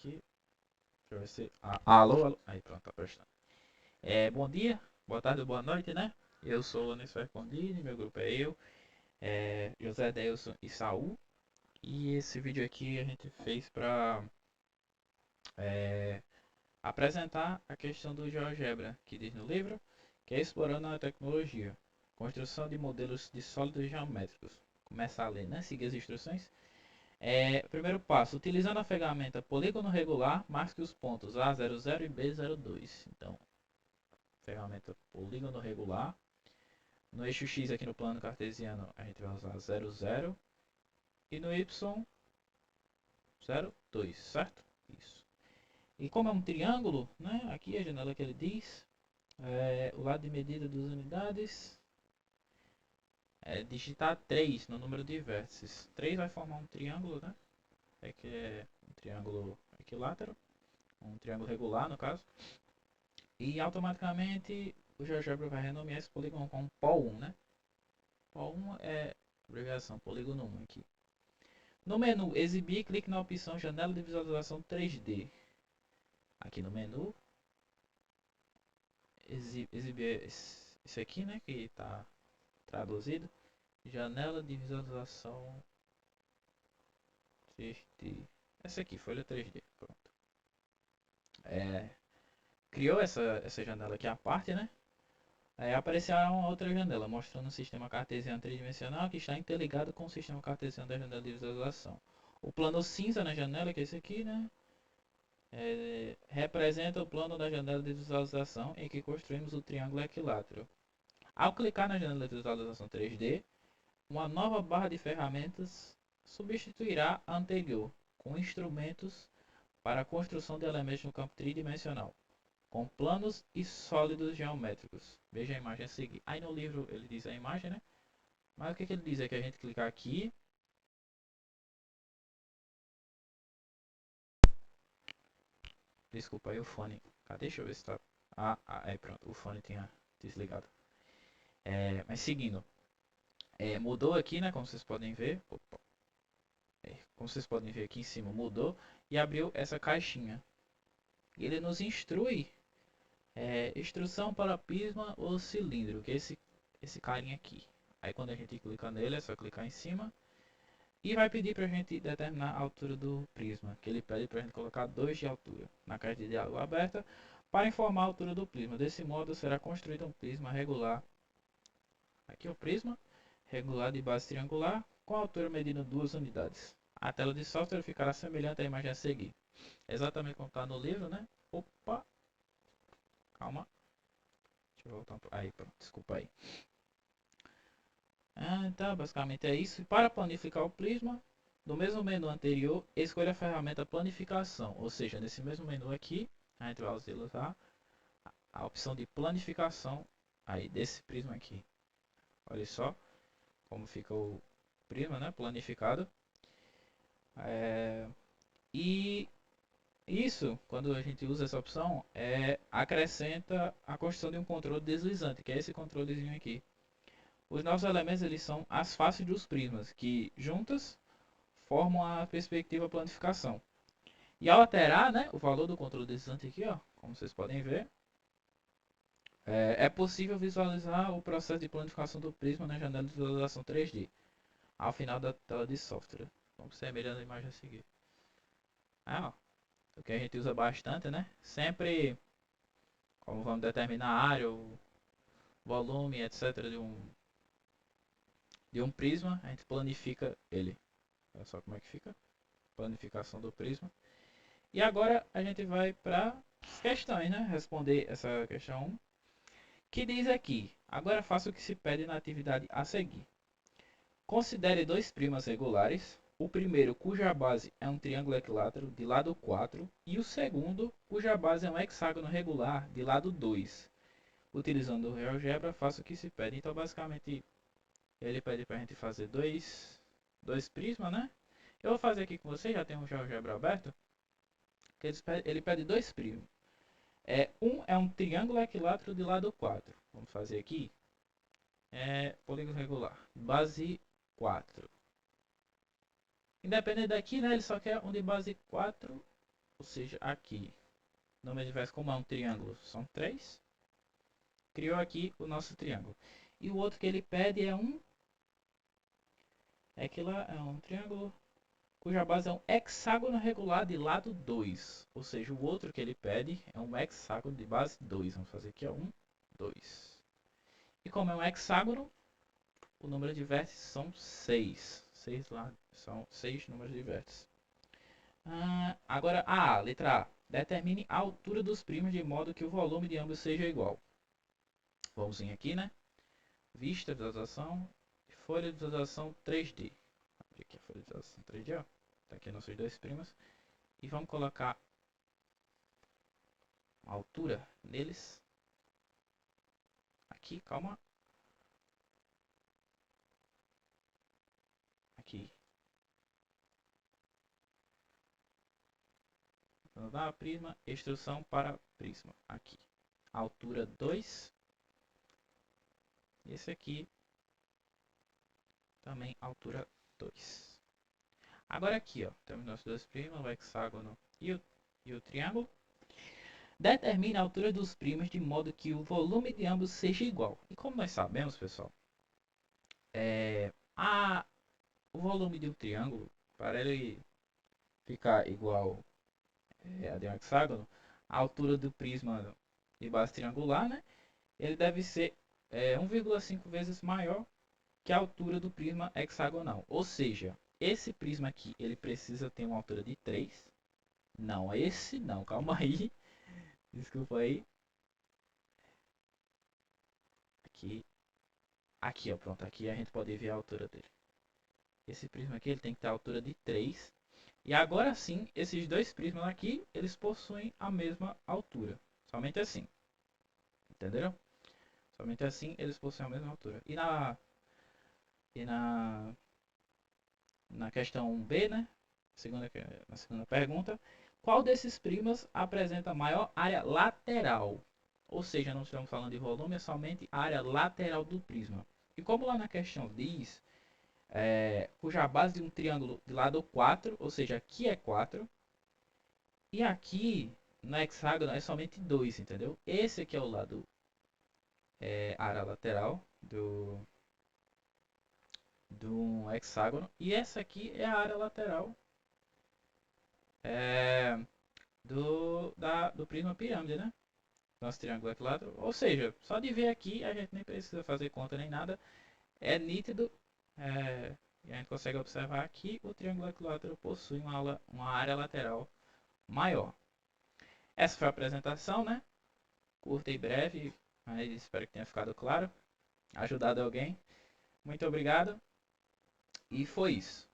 aqui. Deixa eu ver se. Alô, alô. Aí pronto, tá prestando. Bom dia, boa tarde, boa noite, né? Eu sou o Anísio Condini, meu grupo é eu, José Delson e Saul. E esse vídeo aqui a gente fez para apresentar a questão do GeoGebra, que diz no livro, que é explorando a tecnologia, construção de modelos de sólidos geométricos. Começa a ler, né? Seguir as instruções. Primeiro passo, utilizando a ferramenta polígono regular, marque os pontos A00 e B02. Então, ferramenta polígono regular. No eixo X aqui no plano cartesiano, a gente vai usar 00 e no Y 02, certo? Isso. E como é um triângulo, né? Aqui a janela que ele diz, o lado de medida das unidades é digitar 3 no número de vértices. 3 vai formar um triângulo, né? Que é um triângulo equilátero, um triângulo regular no caso. E automaticamente o GeoGebra vai renomear esse polígono como POL1, né? POL1 é abreviação, polígono 1 aqui. No menu exibir, clique na opção janela de visualização 3D. Aqui no menu, exibir esse aqui, né? Que está traduzido. Janela de visualização 3D. Essa aqui, folha 3D. Pronto. Criou essa janela aqui à parte, né? Aí aparecerá uma outra janela mostrando o sistema cartesiano tridimensional que está interligado com o sistema cartesiano da janela de visualização. O plano cinza na janela, que é esse aqui, né? Representa o plano da janela de visualização em que construímos o triângulo equilátero. Ao clicar na janela de visualização 3D, uma nova barra de ferramentas substituirá a anterior, com instrumentos para a construção de elementos no campo tridimensional, com planos e sólidos geométricos. Veja a imagem a seguir. Aí no livro ele diz a imagem, né? Mas o que ele diz é que a gente clicar aqui. Desculpa aí o fone. Cadê? Deixa eu ver se tá. Pronto. O fone tinha desligado. Mas seguindo. Mudou aqui, né? Como vocês podem ver. Opa. Como vocês podem ver aqui em cima, mudou. E abriu essa caixinha. E ele nos instrui. Instrução para prisma ou cilindro. Que é esse carinha aqui. Aí quando a gente clica nele, é só clicar em cima. E vai pedir para a gente determinar a altura do prisma, que ele pede para a gente colocar 2 de altura na caixa de diálogo aberta para informar a altura do prisma. Desse modo será construído um prisma regular. Aqui o prisma regular de base triangular com a altura medida 2 unidades. A tela de software ficará semelhante à imagem a seguir. Exatamente como está no livro, né? Opa! Calma. Deixa eu voltar aí, pronto. Desculpa aí. Então, basicamente é isso. Para planificar o prisma, no mesmo menu anterior, escolha a ferramenta planificação, ou seja, nesse mesmo menu aqui, a gente vai usar a opção de planificação aí desse prisma aqui. Olha só como fica o prisma, né, planificado. E isso, quando a gente usa essa opção, acrescenta a construção de um controle deslizante, que é esse controlezinho aqui. Os nossos elementos eles são as faces dos prismas, que juntas formam a perspectiva planificação. E ao alterar, né, o valor do controle deslizante aqui, ó, como vocês podem ver, é possível visualizar o processo de planificação do prisma na janela de visualização 3D, ao final da tela de software. Vamos semelhando a imagem a seguir. Ó, o que a gente usa bastante, né? Sempre, como vamos determinar a área, o volume, etc. de um prisma, a gente planifica ele. Olha só como é que fica. Planificação do prisma. E agora a gente vai para as questões, né? Responder essa questão 1. Que diz aqui, agora faça o que se pede na atividade a seguir. Considere dois primas regulares, o primeiro cuja base é um triângulo equilátero de lado 4 e o segundo cuja base é um hexágono regular de lado 2. Utilizando o GeoGebra, faça o que se pede. Então, basicamente, ele pede para a gente fazer dois prismas, né? Eu vou fazer aqui com você, já tem um GeoGebra aberto. Que ele pede dois prismas. Um é um triângulo equilátero de lado 4. Vamos fazer aqui. Polígono regular. Base 4. Independente daqui, né? Ele só quer um de base 4 ou seja, aqui, número de vértices, como é um triângulo, são 3. Criou aqui o nosso triângulo. E o outro que ele pede é que lá é um triângulo cuja base é um hexágono regular de lado 2. Ou seja, o outro que ele pede é um hexágono de base 2. Vamos fazer aqui, ó, 1, 2. E como é um hexágono, o número de vértices são 6. 6 lá, são 6 números de vértices. Agora, letra A. Determine a altura dos primos de modo que o volume de ambos seja igual. Vamos vir aqui, né? Vista, visualização, folha de visualização 3D. Abrir aqui a folha de visualização 3D, ó. Tá aqui nossos dois primos. E vamos colocar a altura deles. Aqui, calma. Aqui. Vamos dar prisma, extrução para prisma. Aqui. Altura 2. E esse aqui também altura 2. Agora aqui, ó, temos nossos dois primos, o hexágono e o triângulo. Determine a altura dos primos de modo que o volume de ambos seja igual. E como nós sabemos, pessoal, o volume de um triângulo, para ele ficar igual a de um hexágono, a altura do prisma de base triangular, né, ele deve ser 1,5 vezes maior que a altura do prisma hexagonal. Ou seja, esse prisma aqui, ele precisa ter uma altura de 3. Não, esse não, calma aí. Desculpa aí. Aqui, ó, pronto. Aqui a gente pode ver a altura dele. Esse prisma aqui, ele tem que ter a altura de 3. E agora sim, esses dois prismas aqui, eles possuem a mesma altura. Somente assim. Entenderam? Somente assim, eles possuem a mesma altura. Na questão B, né? Na segunda pergunta, qual desses primos apresenta maior área lateral? Ou seja, não estamos falando de volume, é somente a área lateral do prisma. E como lá na questão diz, cuja base de um triângulo de lado 4, ou seja, aqui é 4, e aqui no hexágono é somente 2, entendeu? Esse aqui é o lado, a área lateral do hexágono, e essa aqui é a área lateral do prisma pirâmide, né? Nosso triângulo equilátero. Ou seja, só de ver aqui a gente nem precisa fazer conta nem nada. É nítido. E a gente consegue observar que o triângulo equilátero possui uma área lateral maior. Essa foi a apresentação, né? Curta e breve, mas espero que tenha ficado claro. Ajudado alguém. Muito obrigado. E foi isso.